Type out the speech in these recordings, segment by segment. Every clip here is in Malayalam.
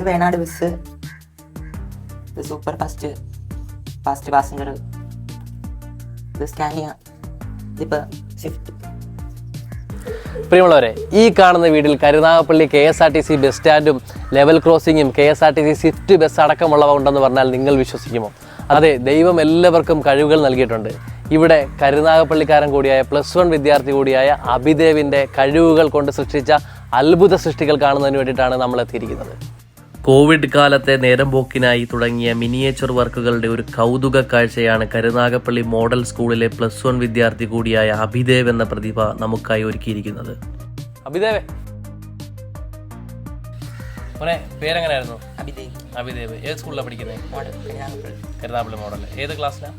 ഇത് വേണാട് ബസ്, ഇത് സൂപ്പർ ഫാസ്റ്റ് പാസഞ്ചർ, ഇത് സ്കാനിയ, ഇതിപ്പോൾ സ്വിഫ്റ്റ്. പ്രിയമുള്ളവരെ, ഈ കാണുന്ന വീട്ടിൽ കരുനാഗപ്പള്ളി KSRTC ബസ് സ്റ്റാൻഡും ലെവൽ ക്രോസിങ്ങും KSRTC സ്വിഫ്റ്റ് ബസ് അടക്കമുള്ളവ ഉണ്ടെന്ന് പറഞ്ഞാൽ നിങ്ങൾ വിശ്വസിക്കുമോ? അതെ, ദൈവം എല്ലാവർക്കും കഴിവുകൾ നൽകിയിട്ടുണ്ട്. ഇവിടെ കരുനാഗപ്പള്ളിക്കാരൻ കൂടിയായ +1 വിദ്യാർത്ഥി കൂടിയായ അഭിദേവിൻ്റെ കഴിവുകൾ കൊണ്ട് സൃഷ്ടിച്ച അത്ഭുത സൃഷ്ടികൾ കാണുന്നതിന് വേണ്ടിയിട്ടാണ് നമ്മൾ എത്തിയിരിക്കുന്നത്. കോവിഡ് കാലത്തെ നേരം പോക്കിനായി തുടങ്ങിയ മിനിയേച്ചർ വർക്കുകളുടെ ഒരു കൗതുക കാഴ്ചയാണ് കരുനാഗപ്പള്ളി മോഡൽ സ്കൂളിലെ +1 വിദ്യാർത്ഥി കൂടിയായ അഭിദേവ് എന്ന പ്രതിഭ നമുക്കായി ഒരുക്കിയിരിക്കുന്നത്. അഭിദേവ്, പേരെങ്ങനെയായിരുന്നു? അഭിദേവ്. ഏത് സ്കൂളിലാണ് പഠിക്കുന്നത്? കരുനാഗപ്പള്ളി മോഡൽ. ഏത് ക്ലാസ്സിലാണ്?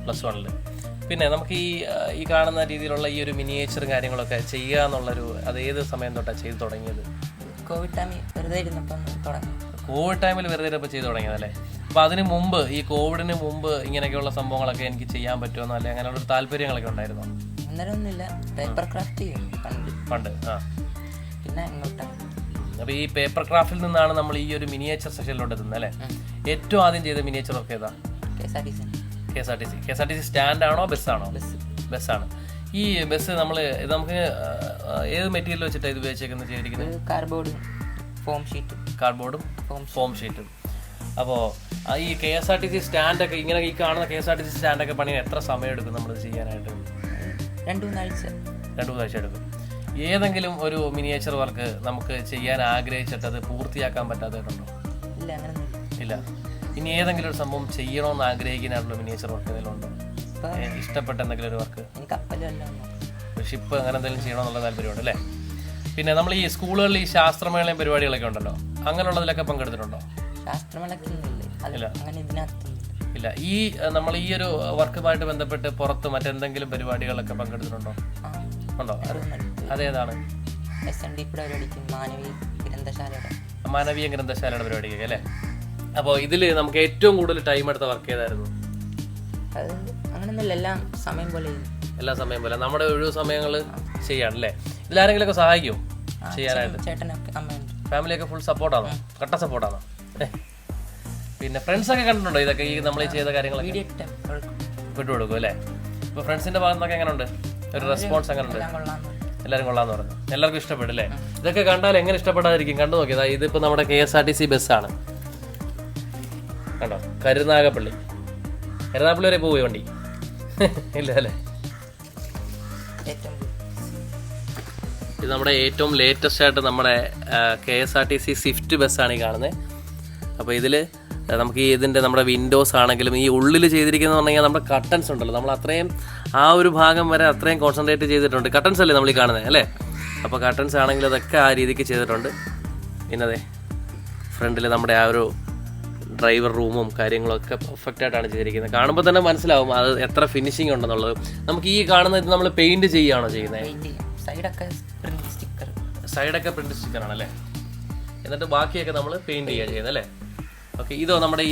+1. പിന്നെ നമുക്ക് ഈ കാണുന്ന രീതിയിലുള്ള ഈ ഒരു മിനിയേച്ചർ കാര്യങ്ങളൊക്കെ ചെയ്യുക എന്നുള്ളൊരു അത് ഏത് സമയം തൊട്ടാണ് ചെയ്ത് തുടങ്ങിയത്? കോവിഡ് ടൈമിൽ വെറുതെ ഇരുന്നപ്പോൾ ചെയ്ത് തുടങ്ങിയതല്ലേ? അപ്പോൾ അതിന് മുമ്പ്, ഈ കോവിഡിന് മുമ്പ് ഇങ്ങനെയൊക്കെയുള്ള സംഭവങ്ങളൊക്കെ എനിക്ക് ചെയ്യാൻ പറ്റുമെന്നോ അല്ലെ അങ്ങനെയുള്ള താല്പര്യങ്ങളൊക്കെ ഉണ്ടായിരുന്നോ? പേപ്പർ ക്രാഫ്റ്റ് പണ്ട്. പിന്നെ അപ്പോൾ ഈ പേപ്പർ ക്രാഫ്റ്റിൽ നിന്നാണ് നമ്മൾ ഈ ഒരു മിനിയേച്ചർ സെഷനിലോട്ട് എത്തുന്നത് അല്ലേ? ഏറ്റവും ആദ്യം ചെയ്ത മിനിയേച്ചർ ഒക്കെ ഏതാ? KSRTC സ്റ്റാൻഡ് ആണോ ബസ്സാണോ? ബസ്സാണ്. ഈ ബസ് നമുക്ക് ഏത് മെറ്റീരിയൽ വെച്ചിട്ടാണ് ഇത് ഉപയോഗിച്ചേക്കുന്നത് ചെയ്തിരിക്കുന്നത്? കാർഡ്ബോർഡും ഫോം ഷീറ്റും. അപ്പോൾ ഈ KSRTC സ്റ്റാൻഡൊക്കെ ഇങ്ങനെ ഈ കാണുന്ന KSRTC സ്റ്റാൻഡൊക്കെ പണിയാൻ എത്ര സമയം എടുക്കും നമ്മൾ ചെയ്യാനായിട്ട്? 2-3 ആഴ്ച എടുക്കും. ഏതെങ്കിലും ഒരു മിനിയേച്ചർ വർക്ക് നമുക്ക് ചെയ്യാൻ ആഗ്രഹിച്ചിട്ട് അത് പൂർത്തിയാക്കാൻ പറ്റാത്തതായിട്ടുണ്ടോ? ഇല്ല. ഇനി ഏതെങ്കിലും ഒരു സംഭവം ചെയ്യണമെന്ന് ആഗ്രഹിക്കാനുള്ള മിനിയേച്ചർ വർക്ക് ഏതെങ്കിലും ഉണ്ടോ? ഇഷ്ടപ്പെട്ട എന്തെങ്കിലും ഒരു വർക്ക്? ഷിപ്പ് അങ്ങനെ എന്തെങ്കിലും ചെയ്യണമെന്നുള്ള താല്പര്യമുണ്ട് അല്ലേ? പിന്നെ നമ്മൾ ഈ സ്കൂളുകളിൽ ഈ ശാസ്ത്രമേളയും പരിപാടികളൊക്കെ ഉണ്ടല്ലോ, അങ്ങനെയുള്ളതിലൊക്കെ പങ്കെടുത്തിട്ടുണ്ടോ? ഇല്ല. ഈ നമ്മൾ ഈ ഒരു വർക്കുമായിട്ട് ബന്ധപ്പെട്ട് പുറത്ത് മറ്റെന്തെങ്കിലും പരിപാടികളൊക്കെ പങ്കെടുത്തിട്ടുണ്ടോ? ഉണ്ടോ? അതേതാണ്? മാനവീയ ഗ്രന്ഥശാലയുടെ പരിപാടിയൊക്കെ അല്ലേ? അപ്പോൾ ഇതിൽ നമുക്ക് ഏറ്റവും കൂടുതൽ ടൈം എടുത്ത വർക്ക് ഏതായിരുന്നു? എല്ലാ സമയം പോലെ നമ്മുടെ ഒഴിവ് സമയങ്ങൾ ചെയ്യാണല്ലേ? ഇതിലാരെങ്കിലും ഒക്കെ സഹായിക്കുമോ ചെയ്യാനായിട്ട്? ഫാമിലിയൊക്കെ ഫുൾ സപ്പോർട്ടാണോ? കട്ട സപ്പോർട്ടാണോ? പിന്നെ ഫ്രണ്ട്സൊക്കെ കണ്ടിട്ടുണ്ടോ ഇതൊക്കെ ഈ നമ്മൾ ചെയ്ത കാര്യങ്ങളൊക്കെ വിട്ടുകൊടുക്കും അല്ലേ? ഇപ്പോൾ ഫ്രണ്ട്സിന്റെ ഭാഗത്ത് നിന്നൊക്കെ എങ്ങനെയുണ്ട് ഒരു റെസ്പോൺസ്? എങ്ങനെയുണ്ട്? എല്ലാവരും കൊള്ളാന്ന് പറഞ്ഞു, എല്ലാവർക്കും ഇഷ്ടപ്പെട്ടില്ലേ? ഇതൊക്കെ കണ്ടാൽ എങ്ങനെ ഇഷ്ടപ്പെടാതിരിക്കും? കണ്ടു നോക്കിയതാ, ഇതിപ്പോൾ നമ്മുടെ KSRTC ബസ്സാണ് കണ്ടോ? കരുനാഗപ്പള്ളി വരെ പോയി വണ്ടി ഇല്ല അല്ലേ? ഇത് നമ്മുടെ ഏറ്റവും ലേറ്റസ്റ്റ് ആയിട്ട് നമ്മുടെ KSRTC സ്വിഫ്റ്റ് ബസ്സാണ് ഈ കാണുന്നത്. അപ്പോൾ ഇതിൽ നമുക്ക് ഇതിൻ്റെ നമ്മുടെ വിൻഡോസ് ആണെങ്കിലും ഈ ഉള്ളിൽ ചെയ്തിരിക്കുന്നത് പറഞ്ഞാൽ നമ്മുടെ കട്ടൻസ് ഉണ്ടല്ലോ, നമ്മൾ അത്രയും ആ ഒരു ഭാഗം വരെ അത്രയും കോൺസെൻട്രേറ്റ് ചെയ്തിട്ടുണ്ട്. കട്ടൻസ് അല്ലേ നമ്മൾ ഈ കാണുന്നത് അല്ലേ? അപ്പോൾ കട്ടൻസ് ആണെങ്കിൽ അതൊക്കെ ആ രീതിക്ക് ചെയ്തിട്ടുണ്ട്. പിന്നെ അതെ ഫ്രണ്ടിൽ നമ്മുടെ ആ ഒരു ഡ്രൈവർ റൂമും കാര്യങ്ങളൊക്കെ പെർഫെക്റ്റ് ആയിട്ടാണ് ചെയ്തിരിക്കുന്നത്. കാണുമ്പോൾ തന്നെ മനസ്സിലാവും അത് എത്ര ഫിനിഷിംഗ് ഉണ്ടെന്നുള്ളത്. നമുക്ക് ഈ കാണുന്ന ഇത് നമ്മൾ പെയിന്റ് ചെയ്യുകയാണോ ചെയ്യുന്നത്? സൈഡൊക്കെ പ്രിന്റ് സ്റ്റിക്കറാണല്ലേ? എന്നിട്ട് ബാക്കിയൊക്കെ നമ്മൾ പെയിന്റ് ചെയ്യുക ചെയ്യുന്നത് അല്ലേ? ഓക്കെ. ഇതോ നമ്മുടെ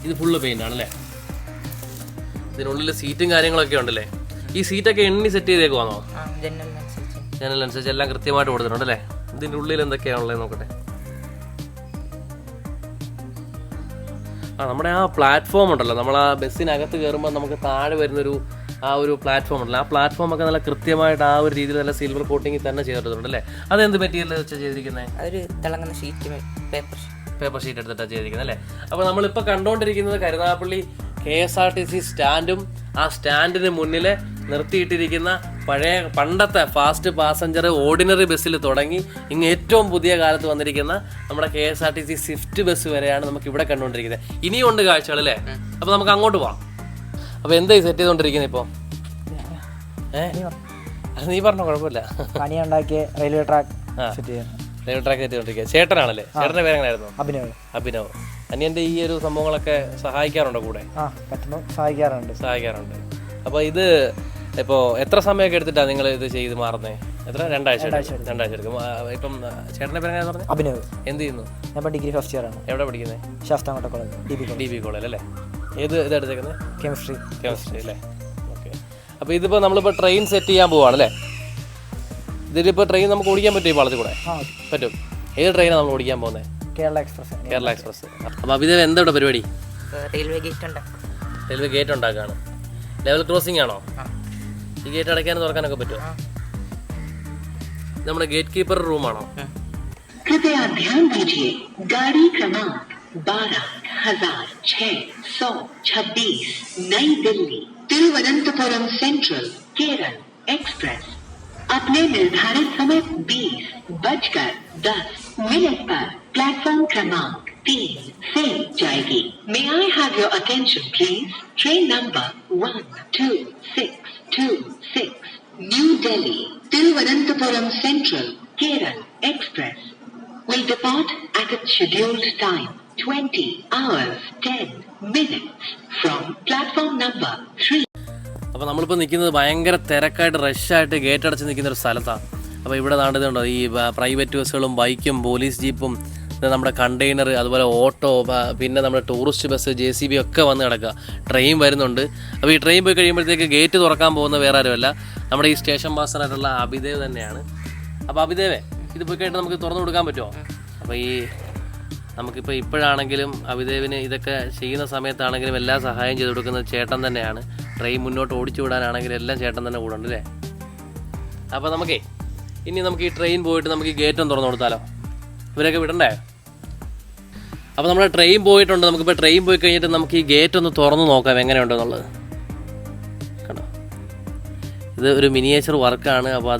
ഇത് ഫുള്ള് പെയിന്റ് ആണല്ലേ? ഇതിനുള്ളിൽ സീറ്റും കാര്യങ്ങളൊക്കെ ഉണ്ടല്ലേ? ഈ സീറ്റൊക്കെ എണ്ണി സെറ്റ് ചെയ്തേക്കുവാണോ? ജനലിനനുസരിച്ച് എല്ലാം കൃത്യമായിട്ട് കൊടുത്തിട്ടുണ്ടല്ലേ? ഇതിൻ്റെ ഉള്ളിൽ എന്തൊക്കെയാണുള്ളത് നോക്കട്ടെ. നമ്മുടെ ആ പ്ലാറ്റ്ഫോം ഉണ്ടല്ലോ, നമ്മൾ ആ ബസ്സിനകത്ത് കയറുമ്പോൾ നമുക്ക് താഴെ വരുന്നൊരു ആ ഒരു പ്ലാറ്റ്ഫോം ഉണ്ടല്ലോ, ആ പ്ലാറ്റ്ഫോമൊക്കെ നല്ല കൃത്യമായിട്ട് ആ ഒരു രീതിയിൽ നല്ല സിൽവർ കോട്ടിങ്ങിൽ തന്നെ ചെയ്തിട്ടുണ്ട് അല്ലേ? അതെന്ത് മെറ്റീരിയൽ വെച്ചാൽ ചെയ്തിരിക്കുന്നത്? പേപ്പർ ഷീറ്റ് എടുത്തിട്ടാണ് ചെയ്തിരിക്കുന്നത് അല്ലേ? അപ്പോൾ നമ്മളിപ്പോൾ കണ്ടുകൊണ്ടിരിക്കുന്നത് കരുനാഗപ്പള്ളി KSRTC സ്റ്റാൻഡും ആ സ്റ്റാൻഡിന് മുന്നിൽ നിർത്തിയിട്ടിരിക്കുന്ന പണ്ടത്തെ ഫാസ്റ്റ് പാസഞ്ചർ ഓർഡിനറി ബസ്സിൽ തുടങ്ങി ഇങ്ങ് ഏറ്റവും പുതിയ കാലത്ത് വന്നിരിക്കുന്ന നമ്മുടെ KSRTC സ്വിഫ്റ്റ് ബസ് വരെയാണ് നമുക്ക് ഇവിടെ കണ്ടുകൊണ്ടിരിക്കുന്നത്. ഇനിയും ഉണ്ട് കാഴ്ചകൾ അല്ലേ? അപ്പോൾ നമുക്ക് അങ്ങോട്ട് പോവാം. അപ്പോൾ എന്തായി സെറ്റ് ചെയ്തുകൊണ്ടിരിക്കുന്നത് ഇപ്പോൾ? അത് നീ പറഞ്ഞോ, കുഴപ്പമില്ല. റെയിൽവേ ട്രാക്ക് സെറ്റ് ചെയ്തുകൊണ്ടിരിക്കുക. ചേട്ടനാണല്ലേ? ചേട്ടൻ്റെ പേരെങ്ങനെയായിരുന്നു? അഭിനവ്. അനിയൻ്റെ ഈ ഒരു സംഭവങ്ങളൊക്കെ സഹായിക്കാറുണ്ടോ കൂടെ? സഹായിക്കാറുണ്ട്. അപ്പോൾ ഇത് ഇപ്പോൾ എത്ര സമയമൊക്കെ എടുത്തിട്ടാണ് നിങ്ങൾ ഇത് ചെയ്ത് മാറുന്നത്? എത്ര? 2 ആഴ്ച എടുക്കും. ഇപ്പം ചേട്ടൻ്റെ പേരെങ്ങനെ പറഞ്ഞു? അഭിനവ്. എന്ത് ചെയ്യുന്നു? ഞാൻ ഡിഗ്രി ഫസ്റ്റ് ഇയർ ആണ്. എവിടെ പഠിക്കുന്നത്? ശാസ്താംകോട്ട കോളേജ്, DB കോളേജ് അല്ലേ? ഏത് എടുത്തേക്കുന്നത്? കെമിസ്ട്രി അല്ലേ? ഓക്കെ. അപ്പോൾ ഇതിപ്പോൾ നമ്മളിപ്പോൾ ട്രെയിൻ സെറ്റ് ചെയ്യാൻ പോവാണല്ലേ? ഇതിലിപ്പോൾ ട്രെയിൻ നമുക്ക് ഓടിക്കാൻ പറ്റും ഈ പാളത്തിൽ കൂടെ? പറ്റും. ഏത് ട്രെയിനാണ് നമ്മൾ ഓടിക്കാൻ പോകുന്നത്? കേരള എക്സ്പ്രസ്. കേരള എക്സ്പ്രസ്. അപ്പോൾ അഭിദേവ് എന്താ ഇവിടെ പരിപാടി? റെയിൽവേ ഗേറ്റ് ഉണ്ട്. റെയിൽവേ ഗേറ്റ് ഉണ്ടാക്കുകയാണ്. ലെവൽ ക്രോസിംഗ് ആണോ? ഈ ഗേറ്റ് അടയ്ക്കാനും തുറക്കാനൊക്കെ പറ്റുമോ? നമ്മുടെ ഗേറ്റ് കീപ്പർ റൂമാണോ? कृपया ध्यान दीजिए, गाड़ी क्रमांक 12,626 नई दिल्ली तिरुवनंतपुरम सेंट्रल केरल एक्सप्रेस अपने निर्धारित समय 20:10 पर प्लेटफॉर्म क्रमांक 3 से जाएगी. May I have your attention please? Train number 1226 New Delhi Tiruvananthapuram Central Kerala Express will depart at its scheduled time 20 hours 10 minutes from platform number 3. അപ്പോൾ നമ്മളിപ്പോൾ നിൽക്കുന്നത് ഭയങ്കര തിരക്കായിട്ട് റഷായിട്ട് ഗേറ്റ് അടച്ച് നിൽക്കുന്ന ഒരു സ്ഥലത്താണ്. അപ്പോൾ ഇവിടെ നാണ്ടുന്നുണ്ടോ ഈ പ്രൈവറ്റ് ബസ്സുകളും ബൈക്കും പോലീസ് ജീപ്പും നമ്മുടെ കണ്ടെയ്നർ അതുപോലെ ഓട്ടോ പിന്നെ നമ്മുടെ ടൂറിസ്റ്റ് ബസ് JCB ഒക്കെ വന്ന് കിടക്കുക. ട്രെയിൻ വരുന്നുണ്ട്. അപ്പോൾ ഈ ട്രെയിൻ പോയി കഴിയുമ്പോഴത്തേക്ക് ഗേറ്റ് തുറക്കാൻ പോകുന്ന വേറെ ആരുമല്ല, നമ്മുടെ ഈ സ്റ്റേഷൻ മാസ്റ്ററായിട്ടുള്ള അഭിദേവ് തന്നെയാണ്. അപ്പോൾ അഭിദേവേ, ഇത് പോയി കഴിഞ്ഞിട്ട് നമുക്ക് തുറന്നു കൊടുക്കാൻ പറ്റുമോ? അപ്പോൾ ഈ നമുക്കിപ്പോൾ ഇപ്പോഴാണെങ്കിലും അഭിദേവിന് ഇതൊക്കെ ചെയ്യുന്ന സമയത്താണെങ്കിലും എല്ലാ സഹായം ചെയ്ത് കൊടുക്കുന്നത് ചേട്ടൻ തന്നെയാണ്. ട്രെയിൻ മുന്നോട്ട് ഓടിച്ചു വിടാനാണെങ്കിലും എല്ലാം ചേട്ടൻ തന്നെ കൂടെ ഉണ്ട് അല്ലേ? അപ്പോൾ ഇനി നമുക്ക് ഈ ട്രെയിൻ പോയിട്ട് നമുക്ക് ഈ ഗേറ്റ് ഒന്ന് തുറന്നു കൊടുത്താലോ? ഇവരൊക്കെ വിടണ്ടേ? അപ്പോൾ നമ്മുടെ ട്രെയിൻ പോയിട്ടുണ്ട്. നമുക്കിപ്പോൾ ട്രെയിൻ പോയി കഴിഞ്ഞിട്ട് നമുക്ക് ഈ ഗേറ്റ് ഒന്ന് തുറന്നു നോക്കാം എങ്ങനെയുണ്ടെന്നുള്ളത്. കണ്ടോ, ഇത് ഒരു മിനിയേച്ചർ വർക്കാണ്. അപ്പോൾ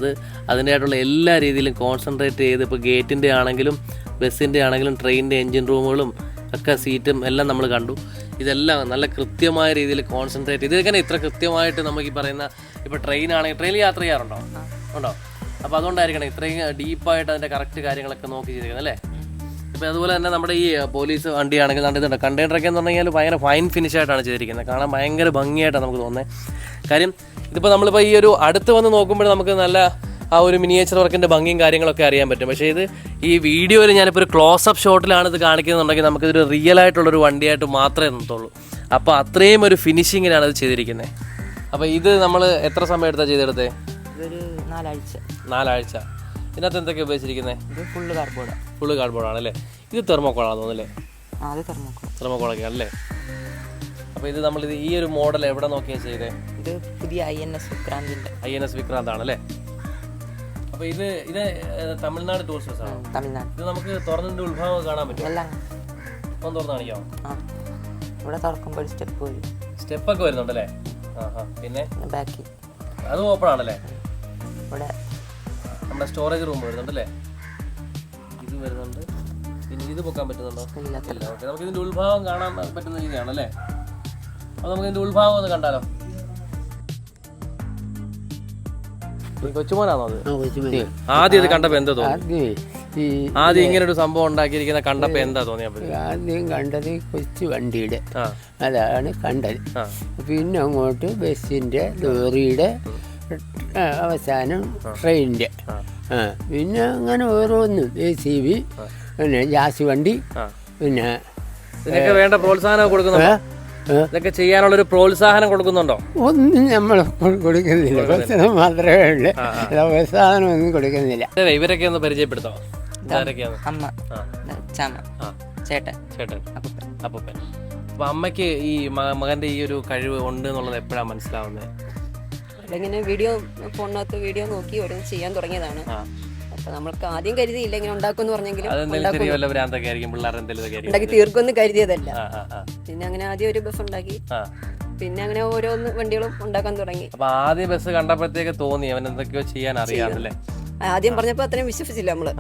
അതിൻ്റെതായിട്ടുള്ള എല്ലാ രീതിയിലും കോൺസെൻട്രേറ്റ് ചെയ്ത് ഇപ്പോൾ ഗേറ്റിൻ്റെ ആണെങ്കിലും ബസ്സിൻ്റെ ആണെങ്കിലും ട്രെയിനിൻ്റെ എൻജിൻ റൂമുകളും ഒക്കെ സീറ്റും എല്ലാം നമ്മൾ കണ്ടു. ഇതെല്ലാം നല്ല കൃത്യമായ രീതിയിൽ കോൺസെൻട്രേറ്റ് ചെയ്ത് ഇതെങ്ങനെ ഇത്ര കൃത്യമായിട്ട് നമുക്ക് ഈ പറയുന്ന ഇപ്പോൾ ട്രെയിനാണെങ്കിൽ ട്രെയിനിൽ യാത്ര ചെയ്യാറുണ്ടോ? ഉണ്ടോ? അപ്പോൾ അതുകൊണ്ടായിരിക്കണം ഇത്രയും ഡീപ്പായിട്ട് അതിൻ്റെ കറക്റ്റ് കാര്യങ്ങളൊക്കെ നോക്കി ചെയ്തിരിക്കുന്നത് അല്ലേ? ഇപ്പോൾ അതുപോലെ തന്നെ നമ്മുടെ ഈ പോലീസ് വണ്ടിയാണെങ്കിൽ ഇതുണ്ട്. കണ്ടെയ്നറൊക്കെ എന്ന് പറഞ്ഞു കഴിഞ്ഞാൽ ഭയങ്കര ഫൈൻ ഫിനിഷായിട്ടാണ് ചെയ്തിരിക്കുന്നത്. കാണാൻ ഭയങ്കര ഭംഗിയായിട്ടാണ് നമുക്ക് തോന്നുന്നത്. കാര്യം ഇതിപ്പോൾ നമ്മളിപ്പോൾ ഈ ഒരു അടുത്ത് വന്ന് നോക്കുമ്പോൾ നമുക്ക് നല്ല ആ ഒരു മിനിയേച്ചർ വർക്കിൻ്റെ ഭംഗിയും കാര്യങ്ങളൊക്കെ അറിയാൻ പറ്റും. പക്ഷേ ഇത് ഈ വീഡിയോയിൽ ഞാനിപ്പോൾ ഒരു ക്ലോസപ്പ് ഷോട്ടിലാണ് ഇത് കാണിക്കുന്നുണ്ടെങ്കിൽ നമുക്കിതൊരു റിയൽ ആയിട്ടുള്ളൊരു വണ്ടിയായിട്ട് മാത്രമേ നിർത്തുള്ളൂ. അപ്പോൾ അത്രയും ഒരു ഫിനിഷിങ്ങിലാണ് ഇത് ചെയ്തിരിക്കുന്നത്. അപ്പോൾ ഇത് നമ്മൾ എത്ര സമയം എടുത്താൽ ചെയ്തെടുത്തേ? ഇതൊരു 4 ആഴ്ച. ഇതിനകത്ത് എന്തൊക്കെയാണ് ഉപയോഗിച്ചിരിക്കുന്നത്? ഇത് ഫുള്ള് കാർഡ്ബോർഡാണല്ലേ? ഇത് തെർമോക്കോളാണ് തോന്നുന്നല്ലേ? അത് തെർമോക്കോളൊക്കെ ആണല്ലേ? അപ്പോൾ ഇത് നമ്മളിത് ഈ ഒരു മോഡൽ എവിടെ നോക്കിയാണ് ചെയ്തേ? ഇത് പുതിയ INS വിക്രാന്ത് ആണല്ലേ? അപ്പോൾ ഇത് തമിഴ്നാട് ടൂറിസ്റ്റ് ബസ്സാണ്. തമിഴ്നാട്. ഇത് നമുക്ക് തുറന്നിട്ട് ഉത്ഭവം കാണാൻ പറ്റും. എല്ലാം ഒന്ന് തുറന്ന് കാണിക്കാമോ? ഇവിടെ തുറക്കുമ്പോൾ സ്റ്റെപ്പൊക്കെ വരുന്നുണ്ടല്ലേ? പിന്നെ ബാക്കി അത് ഓപ്പൺ ആണല്ലേ? ഇവിടെ നമ്മുടെ സ്റ്റോറേജ് റൂം വരുന്നുണ്ടല്ലേ? ഇത് വരുന്നുണ്ട്. പിന്നെ ഇത് പൊക്കാൻ പറ്റുന്നുണ്ടോ? ഇല്ല. ഓക്കെ, നമുക്ക് ഇതിൻ്റെ ഉത്ഭാവം കാണാൻ പറ്റുന്ന രീതിയാണല്ലേ? അപ്പോൾ നമുക്ക് ഇതിൻ്റെ ഉത്ഭാവം ഒന്ന് കണ്ടാലോ? കൊച്ചുമോനാണോ അത്? ആദ്യം ഇത് കണ്ടപ്പോൾ എന്താ തോന്നി? ആദ്യം ഇങ്ങനെ ഒരു സംഭവം ഉണ്ടാക്കിയിരിക്കുന്ന കണ്ടപ്പോൾ എന്താ തോന്നിയപ്പോൾ? ആദ്യം കണ്ടത് കൊച്ചു വണ്ടിയുടെ അതാണ് കണ്ടത്. പിന്നെ അങ്ങോട്ട് ബസ്സിന്റെ ലോറിയുടെ അവസാനം ട്രെയിനിന്റെ പിന്നെ അങ്ങനെ ഓരോന്നും JCB പിന്നെ ജാസി വണ്ടി പിന്നെ ഇതിനൊക്കെ വേണ്ട പ്രോത്സാഹനം കൊടുക്കുന്നുണ്ടോ? ഇതൊക്കെ ചെയ്യാനുള്ളൊരു പ്രോത്സാഹനം കൊടുക്കുന്നുണ്ടോ? ഒന്നും നമ്മൾ കൊടുക്കുന്നില്ല. പ്രോത്സാഹനം മാത്രമേ ഉള്ളൂ, പ്രോത്സാഹനം ഒന്നും കൊടുക്കുന്നില്ല. ഇവരൊക്കെ ഒന്ന് പരിചയപ്പെടുത്തോ? അമ്മ, ചേട്ടൻ, അപ്പൂപ്പൻ. അപ്പൊ അമ്മയ്ക്ക് ഈ മകന്റെ ഈ ഒരു കഴിവ് ഉണ്ട് എന്നുള്ളത് എപ്പോഴാണ് മനസ്സിലാവുന്നത്? ഇങ്ങനെ ഫോണിനകത്ത് വീഡിയോ നോക്കി ഓരോന്ന് ചെയ്യാൻ തുടങ്ങിയതാണ്. അപ്പൊ നമ്മൾക്ക് ആദ്യം കരുതിയില്ല ഇങ്ങനെ ഉണ്ടാക്കുമെന്ന് പറഞ്ഞെങ്കിലും ഉണ്ടാക്കി തീർക്കുമെന്ന് കരുതിയതല്ല. പിന്നെ അങ്ങനെ ആദ്യം ഒരു ബസ് ഉണ്ടാക്കി, പിന്നെ അങ്ങനെ ഓരോന്ന് വണ്ടികളും ഉണ്ടാക്കാൻ തുടങ്ങി. അപ്പൊ ആദ്യം ബസ് കണ്ടപ്പോഴത്തേക്ക് തോന്നി അവൻ എന്തൊക്കെയോ ചെയ്യാൻ അറിയാമല്ലേ? ആദ്യം പറഞ്ഞപ്പോ അത്രയും വിശ്വസിച്ചില്ല നമ്മള്.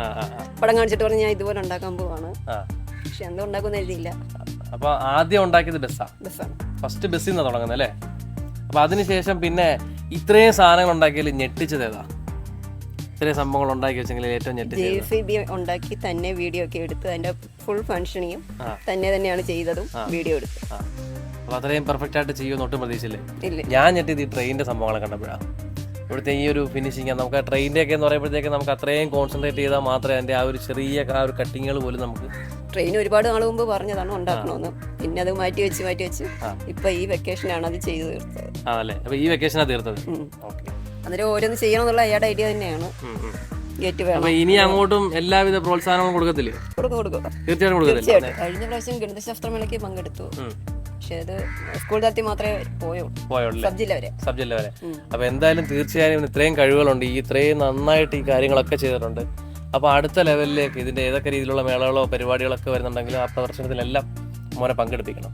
പടം കാണിച്ചിട്ട് പറഞ്ഞ ഞാൻ ഇതുപോലെ ഉണ്ടാക്കാൻ പോവാണ്, പക്ഷെ എന്തോ ഉണ്ടാക്കുമെന്ന് എഴുതിയില്ല. അപ്പൊ ആദ്യം ഉണ്ടാക്കിയത് ബസ്സാണ്. ഫസ്റ്റ് ബസ്സിൽ നിന്നാണ് തുടങ്ങുന്നത് അല്ലേ? അപ്പൊ അതിനുശേഷം പിന്നെ ഇത്രയും സാധനങ്ങൾ ഉണ്ടാക്കിയാൽ ഞെട്ടിച്ചത് ഏതാ? ഇത്രയും സംഭവങ്ങൾ ഉണ്ടാക്കി വെച്ചെങ്കിൽ ഏറ്റവും ഞെട്ടിച്ചത് JCB ഉണ്ടാക്കി തന്നെ വീഡിയോ ഒക്കെ എടുത്ത് അതിന്റെ ഫുൾ ഫങ്ഷനിങ്ങും തന്നെയാണ് ചെയ്തതും വീഡിയോ എടുത്ത്. അപ്പൊ അത്രയും പെർഫെക്റ്റ് ആയിട്ട് ചെയ്യുമെന്ന് ഒട്ടും പ്രതീക്ഷയില്ലേ? ഞാൻ ഞെട്ടിയത് ഈ ട്രെയിനിന്റെ സംഭവങ്ങളെ കണ്ടപ്പോഴാണ്. ഇവിടുത്തെ ഈ ഒരു ഫിനിഷിങ് നമുക്ക് ട്രെയിനിൻ്റെ ഒക്കെ എന്ന് പറയുമ്പോഴത്തേക്ക് നമുക്ക് അത്രയും കോൺസെൻട്രേറ്റ് ചെയ്താൽ മാത്രമേ അതിൻ്റെ ആ ഒരു ചെറിയ ആ ഒരു കട്ടിങ്ങുകൾ പോലും നമുക്ക്. ട്രെയിൻ ഒരുപാട് നാൾ മുമ്പ് പറഞ്ഞതാണ് ഉണ്ടാക്കണമെന്ന്, പിന്നെ അത് മാറ്റി വെച്ച് ഇപ്പൊ ഈ വെക്കേഷനാണ് അത് ചെയ്തു തീർത്തത്. ആണല്ലേ? അപ്പൊ ഈ വെക്കേഷനാണ് തീർത്തത്. അന്നേരം ഓരോന്ന് ചെയ്യണം എന്നുള്ള അയാളുടെ ഐഡിയ തന്നെയാണ്. ഗേറ്റ് വേണം. അപ്പൊ ഇനി അങ്ങോട്ടും എല്ലാവിധ പ്രോത്സാഹനങ്ങളും കൊടുക്കത്തില്ലേ? കൊടുക്കും. തീർച്ചയായിട്ടും കൊടുക്കത്തില്ല. തീർച്ചയായിട്ടും. കഴിഞ്ഞ പ്രാവശ്യം ഗണിതശാസ്ത്രമേളയ്ക്ക് പങ്കെടുത്തു. പക്ഷെ അത് സ്കൂൾ തലത്തിൽ മാത്രമേ പോയുള്ളൂ, സബ് ജില്ല വരെ. അപ്പൊ എന്തായാലും തീർച്ചയായും ഇത്രയും കഴിവുകളുണ്ട്, ഇത്രയും നന്നായിട്ട് ഈ കാര്യങ്ങളൊക്കെ ചെയ്തിട്ടുണ്ട്. അപ്പൊ അടുത്ത ലെവലിലേക്ക് ഇതിന്റെ ഏതൊക്കെ രീതിയിലുള്ള മേളകളോ പരിപാടികളൊക്കെ വരുന്നുണ്ടെങ്കിലും ആ പ്രദർശനത്തിലെല്ലാം മോനെ പങ്കെടുപ്പിക്കണം.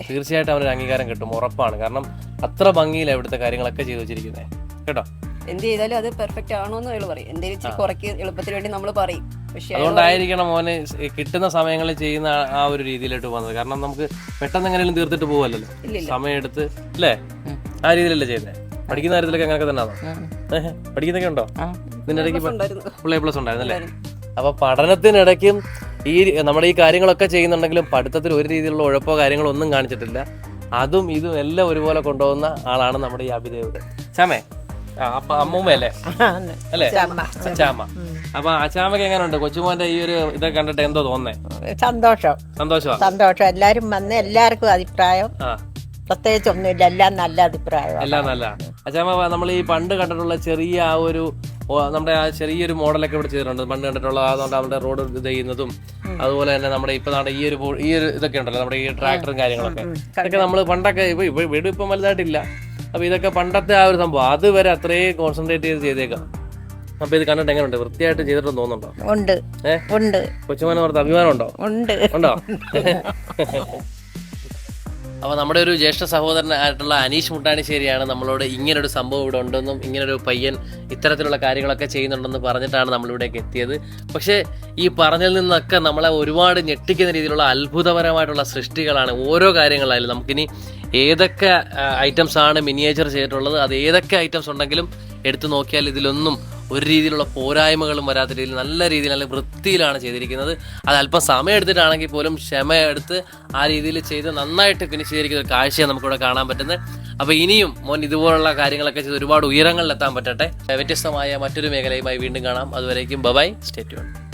തീർച്ചയായിട്ടും അവനൊരു അംഗീകാരം കിട്ടും, ഉറപ്പാണ്. കാരണം അത്ര ഭംഗിയിലാണ് ഇവിടുത്തെ കാര്യങ്ങളൊക്കെ ചെയ്തു വെച്ചിരിക്കുന്നത് കേട്ടോ. എന്ത് ചെയ്താലും അത് പെർഫെക്റ്റ് ആണോന്ന് അയാൾ പറയും. എന്തെങ്കിലും ഇച്ചിരി കുറയ്ക്ക് എളുപ്പത്തിന് വേണ്ടി നമ്മൾ പറയും. പക്ഷെ അതുകൊണ്ടായിരിക്കണം മോനെ കിട്ടുന്ന സമയങ്ങളിൽ ചെയ്യുന്ന ആ ഒരു രീതിയിലോട്ട് പോകുന്നത്. കാരണം നമുക്ക് പെട്ടെന്ന് എങ്ങനെയും തീർത്തിട്ട് പോവല്ലോ, സമയം എടുത്ത് അല്ലേ, ആ രീതിയിലല്ലേ ചെയ്യുന്നത്. പഠിക്കുന്ന കാര്യത്തിലൊക്കെ അങ്ങനെയൊക്കെ തന്നെ ആണോ? പഠിക്കുന്നൊക്കെ ഉണ്ടോ? ഇതിന്റെ ഇടയ്ക്ക് ++ ഉണ്ടായിരുന്നല്ലേ? അപ്പൊ പഠനത്തിനിടയ്ക്കും ഈ നമ്മുടെ ഈ കാര്യങ്ങളൊക്കെ ചെയ്യുന്നുണ്ടെങ്കിലും പഠിത്തത്തിൽ ഒരു രീതിയിലുള്ള ഉഴപ്പോ കാര്യങ്ങളോ ഒന്നും കാണിച്ചിട്ടില്ല. അതും ഇതും എല്ലാം ഒരുപോലെ കൊണ്ടുപോകുന്ന ആളാണ് നമ്മുടെ ഈ അഭിദേവ്. ചാമേ, അപ്പൊ അമ്മൂമ്മയല്ലേ അല്ലേ? അച്ചാമ്മ. അപ്പൊ അച്ചാമ്മക്ക് എങ്ങനെയുണ്ട് കൊച്ചുമോന്റെ ഈ ഒരു ഇതൊക്കെ കണ്ടിട്ട് എന്തോ തോന്നേ? സന്തോഷം. എല്ലാരും വന്ന് എല്ലാവർക്കും അഭിപ്രായം പ്രത്യേകിച്ചൊന്നുമില്ല, എല്ലാം നല്ല അഭിപ്രായം. എല്ലാം നല്ല. അച്ചാമ്മ, നമ്മൾ ഈ പണ്ട് കണ്ടിട്ടുള്ള ചെറിയ ആ ഒരു നമ്മുടെ ആ ചെറിയൊരു മോഡലൊക്കെ ഇവിടെ ചെയ്തിട്ടുണ്ട്. പണ്ട് കണ്ടിട്ടുള്ള നമ്മുടെ റോഡ് ഇത് ചെയ്യുന്നതും അതുപോലെ തന്നെ നമ്മുടെ ഇപ്പൊ ഈ ഒരു ഇതൊക്കെ ഉണ്ടല്ലോ, നമ്മുടെ ഈ ട്രാക്ടറും കാര്യങ്ങളൊക്കെ, ഇതൊക്കെ നമ്മൾ പണ്ടൊക്കെ വീട് ഇപ്പം വലുതായിട്ടില്ല. അപ്പൊ ഇതൊക്കെ പണ്ടത്തെ ആ ഒരു സംഭവം അതുവരെ അത്രയും കോൺസെൻട്രേറ്റ് ചെയ്ത് ചെയ്തേക്കാം. അപ്പൊ ഇത് കണ്ടിട്ട് എങ്ങനെയുണ്ട്? വൃത്തിയായിട്ട് ചെയ്തിട്ടുണ്ടെന്ന് തോന്നുന്നുണ്ടോ? ഉണ്ട്. കൊച്ചുമോനെ ഓർത്ത് അഭിമാനം ഉണ്ടോ? ഉണ്ടോ? അപ്പോൾ നമ്മുടെ ഒരു ജ്യേഷ്ഠ സഹോദരനായിട്ടുള്ള അനീഷ് മുട്ടാണിശ്ശേരിയാണ് നമ്മളോട് ഇങ്ങനൊരു സംഭവം ഇവിടെ ഉണ്ടെന്നും ഇങ്ങനൊരു പയ്യൻ ഇത്തരത്തിലുള്ള കാര്യങ്ങളൊക്കെ ചെയ്യുന്നുണ്ടെന്ന് പറഞ്ഞിട്ടാണ് നമ്മളിവിടേക്ക് എത്തിയത്. പക്ഷേ ഈ പറഞ്ഞതിൽ നിന്നൊക്കെ നമ്മളെ ഒരുപാട് ഞെട്ടിക്കുന്ന രീതിയിലുള്ള അത്ഭുതപരമായിട്ടുള്ള സൃഷ്ടികളാണ് ഓരോ കാര്യങ്ങളായാലും. നമുക്കിനി ഏതൊക്കെ ഐറ്റംസ് ആണ് മിനിയേച്ചർ ചെയ്തിട്ടുള്ളത്, അത് ഏതൊക്കെ ഐറ്റംസ് ഉണ്ടെങ്കിലും എടുത്തു നോക്കിയാൽ ഇതിലൊന്നും ഒരു രീതിയിലുള്ള പോരായ്മകളും വരാത്ത രീതിയിൽ നല്ല രീതിയിൽ നല്ല വൃത്തിയിലാണ് ചെയ്തിരിക്കുന്നത്. അത് അല്പം സമയം എടുത്തിട്ടാണെങ്കിൽ പോലും ക്ഷമയെടുത്ത് ആ രീതിയിൽ ചെയ്ത് നന്നായിട്ട് ഫിനിഷ് ചെയ്തിരിക്കുന്ന ഒരു കാഴ്ചയാണ് നമുക്കിവിടെ കാണാൻ പറ്റുന്നത്. അപ്പോൾ ഇനിയും മോൻ ഇതുപോലുള്ള കാര്യങ്ങളൊക്കെ ചെയ്ത് ഒരുപാട് ഉയരങ്ങളിലെത്താൻ പറ്റട്ടെ. വ്യത്യസ്തമായ മറ്റൊരു മേഖലയുമായി വീണ്ടും കാണാം. അതുവരേക്കും ബൈ, സ്റ്റേ ട്യൂൺഡ്.